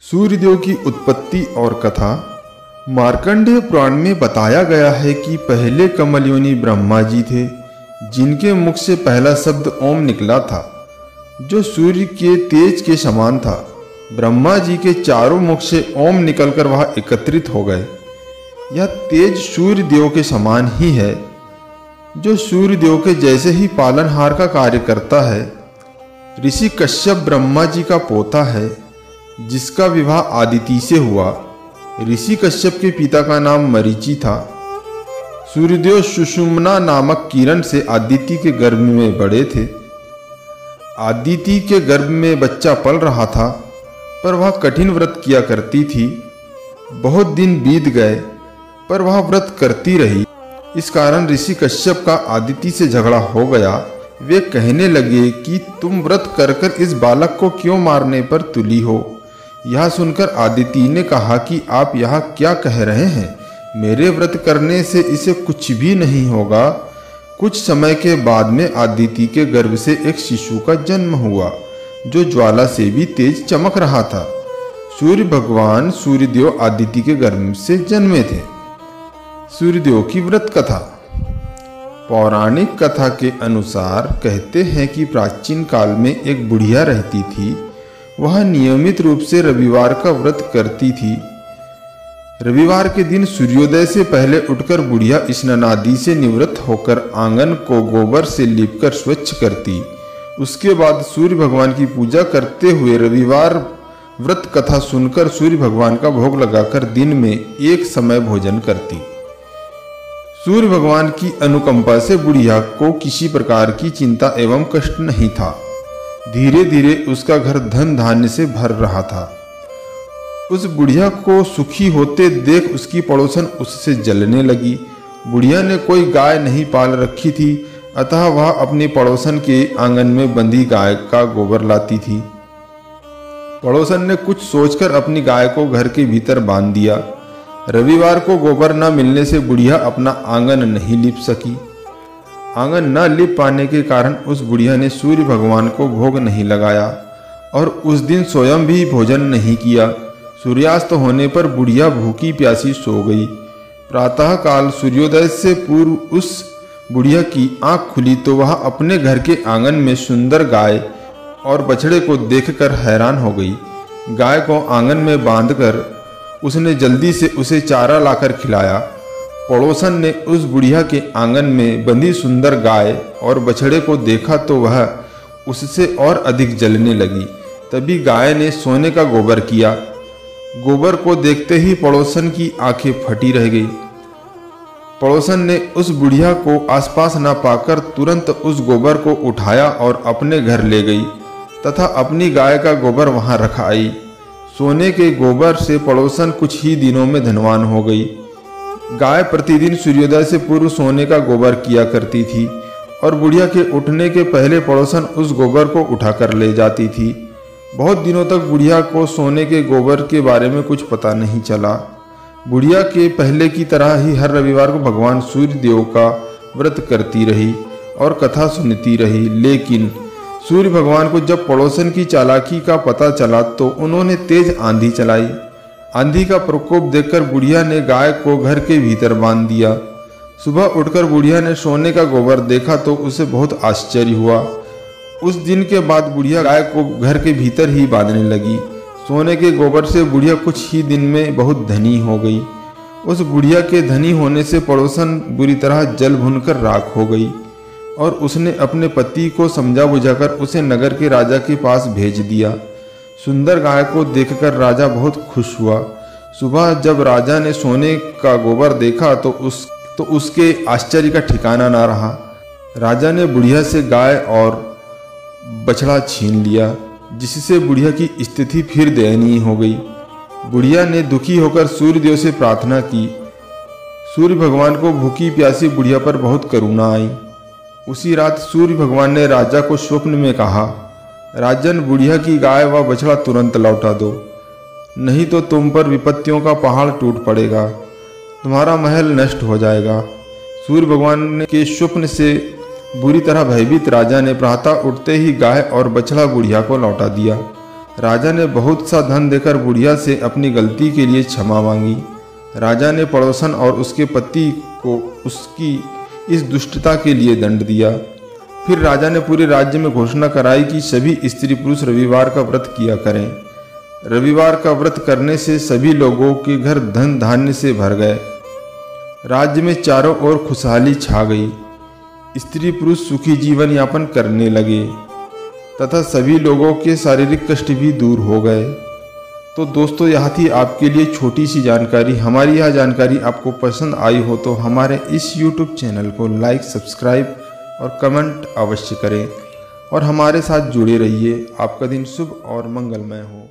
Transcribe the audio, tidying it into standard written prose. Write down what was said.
सूर्यदेव की उत्पत्ति और कथा। मार्कंडेय पुराण में बताया गया है कि पहले कमलयोनि ब्रह्मा जी थे, जिनके मुख से पहला शब्द ओम निकला था, जो सूर्य के तेज के समान था। ब्रह्मा जी के चारों मुख से ओम निकलकर वह एकत्रित हो गए। यह तेज सूर्य देव के समान ही है, जो सूर्य देव के जैसे ही पालनहार का कार्य करता है। ऋषि कश्यप ब्रह्मा जी का पोता है, जिसका विवाह आदिति से हुआ। ऋषि कश्यप के पिता का नाम मरीचि था। सूर्यदेव सुषुम्ना नामक किरण से आदिति के गर्भ में बड़े थे। आदिति के गर्भ में बच्चा पल रहा था, पर वह कठिन व्रत किया करती थी। बहुत दिन बीत गए, पर वह व्रत करती रही। इस कारण ऋषि कश्यप का आदिति से झगड़ा हो गया। वे कहने लगे कि तुम व्रत कर कर इस बालक को क्यों मारने पर तुली हो। यह सुनकर आदिति ने कहा कि आप यह क्या कह रहे हैं, मेरे व्रत करने से इसे कुछ भी नहीं होगा। कुछ समय के बाद में आदिति के गर्भ से एक शिशु का जन्म हुआ, जो ज्वाला से भी तेज चमक रहा था। सूर्य भगवान सूर्यदेव आदिति के गर्भ से जन्मे थे। सूर्यदेव की व्रत कथा। पौराणिक कथा के अनुसार कहते हैं कि प्राचीन काल में एक बुढ़िया रहती थी। वह नियमित रूप से रविवार का व्रत करती थी। रविवार के दिन सूर्योदय से पहले उठकर बुढ़िया स्नानादि से निवृत्त होकर आंगन को गोबर से लीपकर स्वच्छ करती। उसके बाद सूर्य भगवान की पूजा करते हुए रविवार व्रत कथा सुनकर सूर्य भगवान का भोग लगाकर दिन में एक समय भोजन करती। सूर्य भगवान की अनुकंपा से बुढ़िया को किसी प्रकार की चिंता एवं कष्ट नहीं था। धीरे धीरे उसका घर धन धान्य से भर रहा था। उस बुढ़िया को सुखी होते देख उसकी पड़ोसन उससे जलने लगी। बुढ़िया ने कोई गाय नहीं पाल रखी थी, अतः वह अपनी पड़ोसन के आंगन में बंधी गाय का गोबर लाती थी। पड़ोसन ने कुछ सोचकर अपनी गाय को घर के भीतर बांध दिया। रविवार को गोबर न मिलने से बुढ़िया अपना आंगन नहीं लीप सकी। आंगन न लीप पाने के कारण उस बुढ़िया ने सूर्य भगवान को भोग नहीं लगाया और उस दिन स्वयं भी भोजन नहीं किया। सूर्यास्त होने पर बुढ़िया भूखी प्यासी सो गई। प्रातः काल सूर्योदय से पूर्व उस बुढ़िया की आंख खुली तो वह अपने घर के आंगन में सुंदर गाय और बछड़े को देखकर हैरान हो गई। गाय को आंगन में बांधकर उसने जल्दी से उसे चारा लाकर खिलाया। पड़ोसन ने उस बुढ़िया के आंगन में बंधी सुंदर गाय और बछड़े को देखा तो वह उससे और अधिक जलने लगी। तभी गाय ने सोने का गोबर किया। गोबर को देखते ही पड़ोसन की आंखें फटी रह गई। पड़ोसन ने उस बुढ़िया को आसपास न पाकर तुरंत उस गोबर को उठाया और अपने घर ले गई तथा अपनी गाय का गोबर वहां रख आई। सोने के गोबर से पड़ोसन कुछ ही दिनों में धनवान हो गई। गाय प्रतिदिन सूर्योदय से पूर्व सोने का गोबर किया करती थी और बुढ़िया के उठने के पहले पड़ोसन उस गोबर को उठाकर ले जाती थी। बहुत दिनों तक बुढ़िया को सोने के गोबर के बारे में कुछ पता नहीं चला। बुढ़िया के पहले की तरह ही हर रविवार को भगवान सूर्य देव का व्रत करती रही और कथा सुनती रही। लेकिन सूर्य भगवान को जब पड़ोसन की चालाकी का पता चला तो उन्होंने तेज आंधी चलाई। आंधी का प्रकोप देखकर बुढ़िया ने गाय को घर के भीतर बांध दिया। सुबह उठकर बुढ़िया ने सोने का गोबर देखा तो उसे बहुत आश्चर्य हुआ। उस दिन के बाद बुढ़िया गाय को घर के भीतर ही बांधने लगी। सोने के गोबर से बुढ़िया कुछ ही दिन में बहुत धनी हो गई। उस बुढ़िया के धनी होने से पड़ोसन बुरी तरह जल भुनकर राख हो गई और उसने अपने पति को समझा बुझाकर उसे नगर के राजा के पास भेज दिया। सुंदर गाय को देखकर राजा बहुत खुश हुआ। सुबह जब राजा ने सोने का गोबर देखा तो उसके आश्चर्य का ठिकाना ना रहा। राजा ने बुढ़िया से गाय और बछड़ा छीन लिया, जिससे बुढ़िया की स्थिति फिर दयनीय हो गई। बुढ़िया ने दुखी होकर सूर्यदेव से प्रार्थना की। सूर्य भगवान को भूखी प्यासी बुढ़िया पर बहुत करुणा आई। उसी रात सूर्य भगवान ने राजा को स्वप्न में कहा, राजन, बुढ़िया की गाय व बछड़ा तुरंत लौटा दो, नहीं तो तुम पर विपत्तियों का पहाड़ टूट पड़ेगा, तुम्हारा महल नष्ट हो जाएगा। सूर्य भगवान के स्वप्न से बुरी तरह भयभीत राजा ने प्रातः उठते ही गाय और बछड़ा बुढ़िया को लौटा दिया। राजा ने बहुत सा धन देकर बुढ़िया से अपनी गलती के लिए क्षमा मांगी। राजा ने पड़ोसन और उसके पति को उसकी इस दुष्टता के लिए दंड दिया। फिर राजा ने पूरे राज्य में घोषणा कराई कि सभी स्त्री पुरुष रविवार का व्रत किया करें। रविवार का व्रत करने से सभी लोगों के घर धन धान्य से भर गए। राज्य में चारों ओर खुशहाली छा गई। स्त्री पुरुष सुखी जीवन यापन करने लगे तथा सभी लोगों के शारीरिक कष्ट भी दूर हो गए। तो दोस्तों, यह थी आपके लिए छोटी सी जानकारी। हमारी यह जानकारी आपको पसंद आई हो तो हमारे इस YouTube चैनल को लाइक, सब्सक्राइब और कमेंट अवश्य करें और हमारे साथ जुड़े रहिए। आपका दिन शुभ और मंगलमय हो।